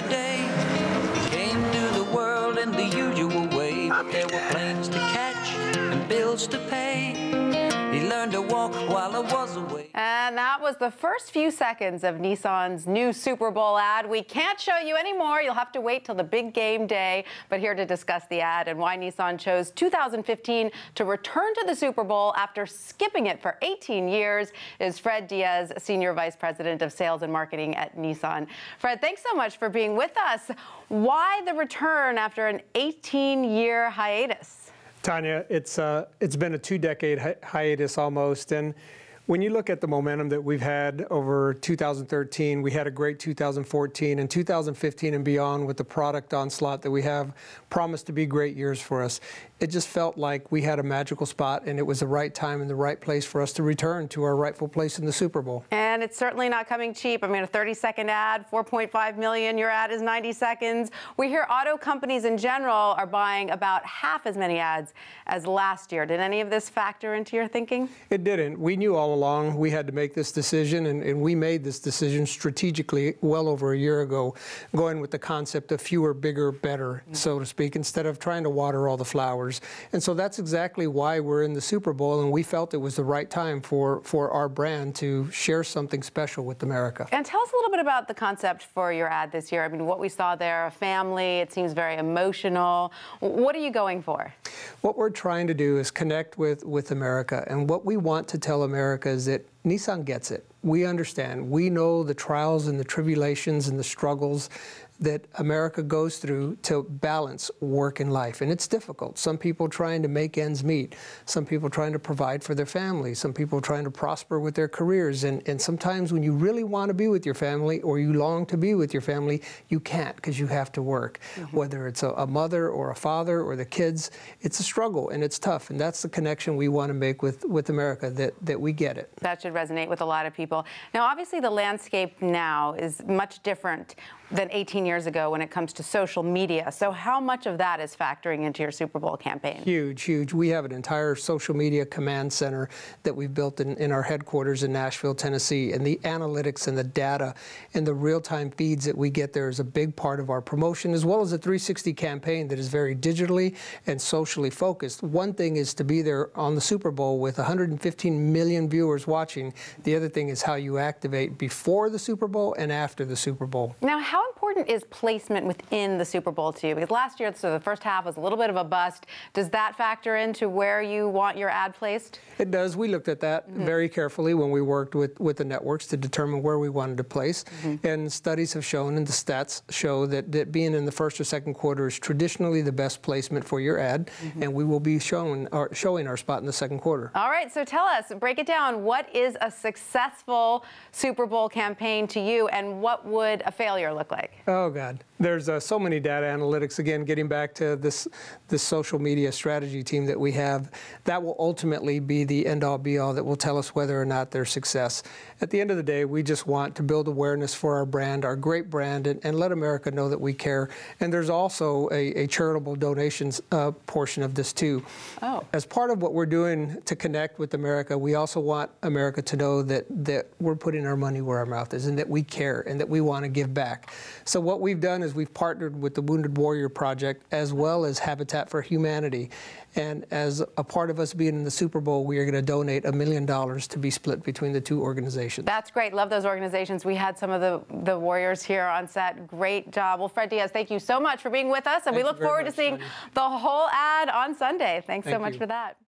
the day. He came to the world in the usual way, but there were planes to catch and bills to pay. He learned to walk while I was away. And that was the first few seconds of Nissan's new Super Bowl ad. We can't show you anymore. You'll have to wait till the big game day. But here to discuss the ad and why Nissan chose 2015 to return to the Super Bowl after skipping it for 18 years is Fred Diaz, Senior Vice President of Sales and Marketing at Nissan. Fred, thanks so much for being with us. Why the return after an 18-year hiatus? Tanya, it's been a two-decade hiatus almost, and when you look at the momentum that we've had over 2013, we had a great 2014, and 2015 and beyond with the product onslaught that we have promised to be great years for us. It just felt like we had a magical spot, and it was the right time and the right place for us to return to our rightful place in the Super Bowl. And it's certainly not coming cheap. I mean, a 30-second ad, $4.5 million. Your ad is 90 seconds. We hear auto companies in general are buying about half as many ads as last year. Did any of this factor into your thinking? It didn't. We knew all along we had to make this decision, and we made this decision strategically well over a year ago, going with the concept of fewer, bigger, better, so to speak, instead of trying to water all the flowers. And so that's exactly why we're in the Super Bowl, and we felt it was the right time for our brand to share something special with America. And tell us a little bit about the concept for your ad this year. I mean, what we saw there, a family, it seems very emotional. What are you going for? What we're trying to do is connect with America, and what we want to tell America is that Nissan gets it. We understand. We know the trials and the tribulations and the struggles that America goes through to balance work and life. And it's difficult. Some people trying to make ends meet. Some people trying to provide for their family. Some people trying to prosper with their careers. And sometimes when you really want to be with your family or you long to be with your family, you can't because you have to work. Whether it's a mother or a father or the kids, it's a struggle and it's tough. And that's the connection we want to make with America, that we get it. That should resonate with a lot of people. Now, obviously, the landscape now is much different than 18 years ago when it comes to social media. So how much of that is factoring into your Super Bowl campaign? Huge, huge. We have an entire social media command center that we've built in our headquarters in Nashville, Tennessee. And the analytics and the data and the real-time feeds that we get there is a big part of our promotion, as well as a 360 campaign that is very digitally and socially focused. One thing is to be there on the Super Bowl with 115 million viewers watching. The other thing is how you activate before the Super Bowl and after the Super Bowl. Now, how important is placement within the Super Bowl to you? Because last year, so the first half was a little bit of a bust. Does that factor into where you want your ad placed? It does. We looked at that very carefully when we worked with the networks to determine where we wanted to place. And studies have shown, and the stats show, that being in the first or second quarter is traditionally the best placement for your ad. And we will be showing our spot in the second quarter. All right. So tell us, break it down. What is a successful Super Bowl campaign to you, and what would a failure look like? Oh, God. There's so many data analytics. Again, getting back to this social media strategy team that we have, that will ultimately be the end-all, be-all that will tell us whether or not there's success. At the end of the day, we just want to build awareness for our brand, our great brand, and let America know that we care. And there's also a charitable donations portion of this, too. Oh. As part of what we're doing to connect with America, we also want America to know that we're putting our money where our mouth is and that we care and that we want to give back. So what we've done is we've partnered with the Wounded Warrior Project as well as Habitat for Humanity. And as a part of us being in the Super Bowl, we are going to donate $1 million to be split between the two organizations. That's great. Love those organizations. We had some of the Warriors here on set. Great job. Well, Fred Diaz, thank you so much for being with us. And we look forward to seeing the whole ad on Sunday. Thanks so much for that.